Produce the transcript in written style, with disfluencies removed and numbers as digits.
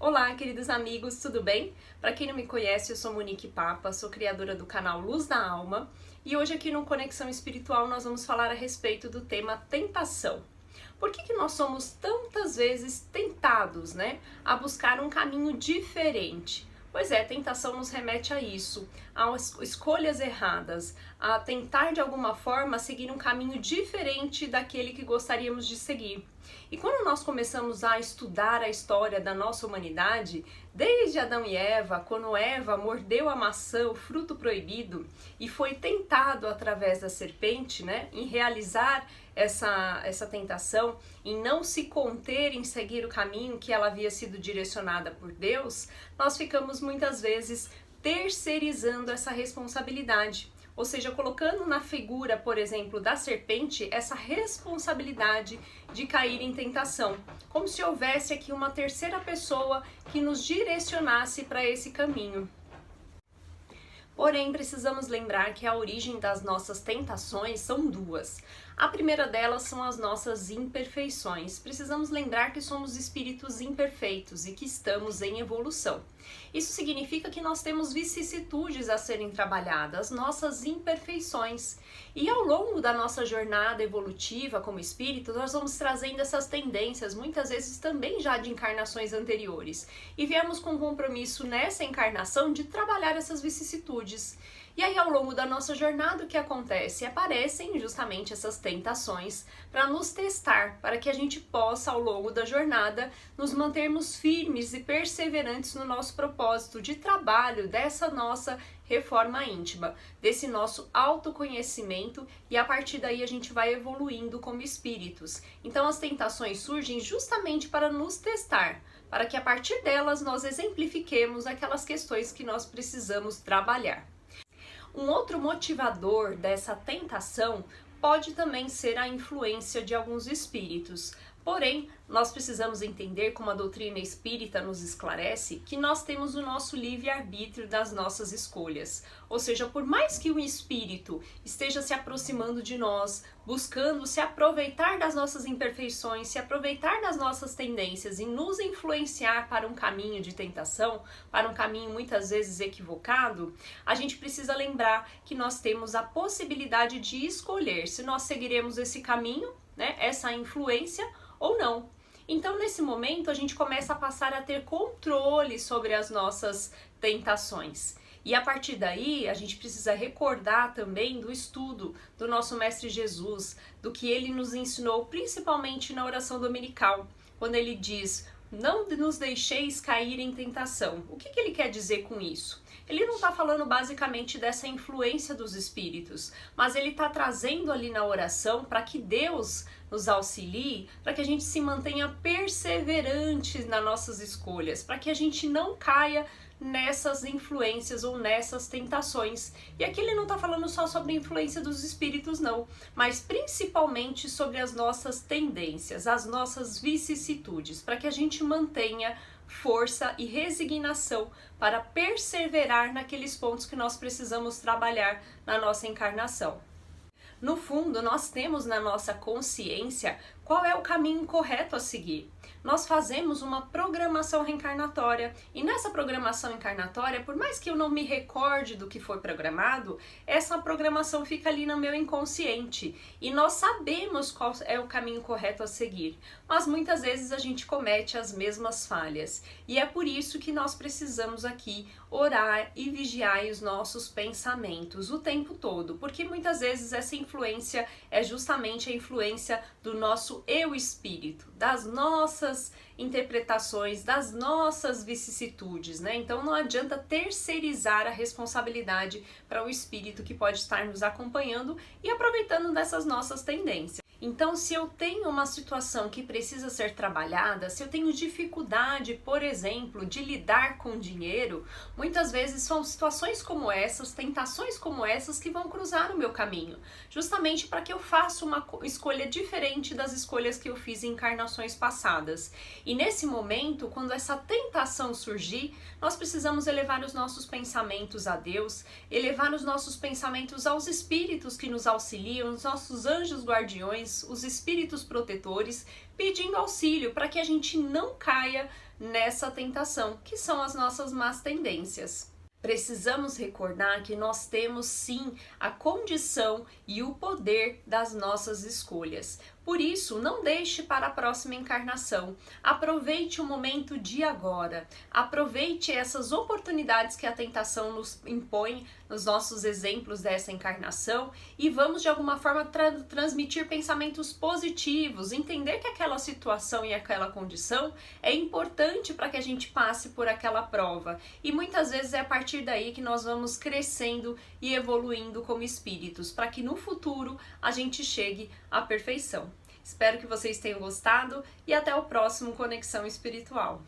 Olá, queridos amigos, tudo bem? Para quem não me conhece, eu sou Monique Papa, sou criadora do canal Luz da Alma e hoje aqui no Conexão Espiritual nós vamos falar a respeito do tema tentação. Por que nós somos tantas vezes tentados, a buscar um caminho diferente? Pois é, tentação nos remete a isso, a escolhas erradas, a tentar de alguma forma seguir um caminho diferente daquele que gostaríamos de seguir. E quando nós começamos a estudar a história da nossa humanidade, desde Adão e Eva, quando Eva mordeu a maçã, o fruto proibido, e foi tentado através da serpente, em realizar essa tentação, em não se conter em seguir o caminho que ela havia sido direcionada por Deus, nós ficamos muitas vezes terceirizando essa responsabilidade. Ou seja, colocando na figura, por exemplo, da serpente, essa responsabilidade de cair em tentação. Como se houvesse aqui uma terceira pessoa que nos direcionasse para esse caminho. Porém, precisamos lembrar que a origem das nossas tentações são duas. A primeira delas são as nossas imperfeições. Precisamos lembrar que somos espíritos imperfeitos e que estamos em evolução. Isso significa que nós temos vicissitudes a serem trabalhadas, nossas imperfeições. E ao longo da nossa jornada evolutiva como espírito, nós vamos trazendo essas tendências, muitas vezes também já de encarnações anteriores. E viemos com compromisso nessa encarnação de trabalhar essas vicissitudes. E aí, ao longo da nossa jornada, o que acontece? Aparecem justamente essas tentações para nos testar, para que a gente possa, ao longo da jornada, nos mantermos firmes e perseverantes no nosso propósito de trabalho dessa nossa reforma íntima, desse nosso autoconhecimento, e a partir daí a gente vai evoluindo como espíritos. Então, as tentações surgem justamente para nos testar, para que a partir delas nós exemplifiquemos aquelas questões que nós precisamos trabalhar. Um outro motivador dessa tentação pode também ser a influência de alguns espíritos. Porém, nós precisamos entender, como a doutrina espírita nos esclarece, que nós temos o nosso livre-arbítrio das nossas escolhas. Ou seja, por mais que o espírito esteja se aproximando de nós, buscando se aproveitar das nossas imperfeições, se aproveitar das nossas tendências e nos influenciar para um caminho de tentação, para um caminho muitas vezes equivocado, a gente precisa lembrar que nós temos a possibilidade de escolher se nós seguiremos esse caminho, essa influência, ou não. Então, nesse momento, a gente começa a passar a ter controle sobre as nossas tentações. E a partir daí, a gente precisa recordar também do estudo do nosso Mestre Jesus, do que ele nos ensinou, principalmente na oração dominical, quando ele diz: não nos deixeis cair em tentação. O que ele quer dizer com isso? Ele não está falando basicamente dessa influência dos espíritos, mas ele está trazendo ali na oração para que Deus nos auxilie, para que a gente se mantenha perseverante nas nossas escolhas, para que a gente não caia nessas influências ou nessas tentações. E aqui ele não está falando só sobre a influência dos espíritos não, mas principalmente sobre as nossas tendências, as nossas vicissitudes, para que a gente mantenha força e resignação para perseverar naqueles pontos que nós precisamos trabalhar na nossa encarnação. No fundo, nós temos na nossa consciência qual é o caminho correto a seguir. Nós fazemos uma programação reencarnatória e nessa programação encarnatória, por mais que eu não me recorde do que foi programado, essa programação fica ali no meu inconsciente e nós sabemos qual é o caminho correto a seguir, mas muitas vezes a gente comete as mesmas falhas e é por isso que nós precisamos aqui orar e vigiar os nossos pensamentos o tempo todo, porque muitas vezes essa influência é justamente a influência do nosso eu-espírito, das nossas interpretações, das nossas vicissitudes, Então não adianta terceirizar a responsabilidade para o espírito que pode estar nos acompanhando e aproveitando dessas nossas tendências. Então, se eu tenho uma situação que precisa ser trabalhada, se eu tenho dificuldade, por exemplo, de lidar com dinheiro, muitas vezes são situações como essas, tentações como essas que vão cruzar o meu caminho, justamente para que eu faça uma escolha diferente das escolhas que eu fiz em encarnações passadas. E nesse momento, quando essa tentação surgir, nós precisamos elevar os nossos pensamentos a Deus, elevar os nossos pensamentos aos espíritos que nos auxiliam, os nossos anjos guardiões, os espíritos protetores, pedindo auxílio para que a gente não caia nessa tentação, que são as nossas más tendências. Precisamos recordar que nós temos sim a condição e o poder das nossas escolhas. Por isso, não deixe para a próxima encarnação. Aproveite o momento de agora. Aproveite essas oportunidades que a tentação nos impõe nos nossos exemplos dessa encarnação e vamos de alguma forma transmitir pensamentos positivos, entender que aquela situação e aquela condição é importante para que a gente passe por aquela prova. E muitas vezes é a partir daí que nós vamos crescendo e evoluindo como espíritos, para que no futuro a gente chegue à perfeição. Espero que vocês tenham gostado e até o próximo Conexão Espiritual.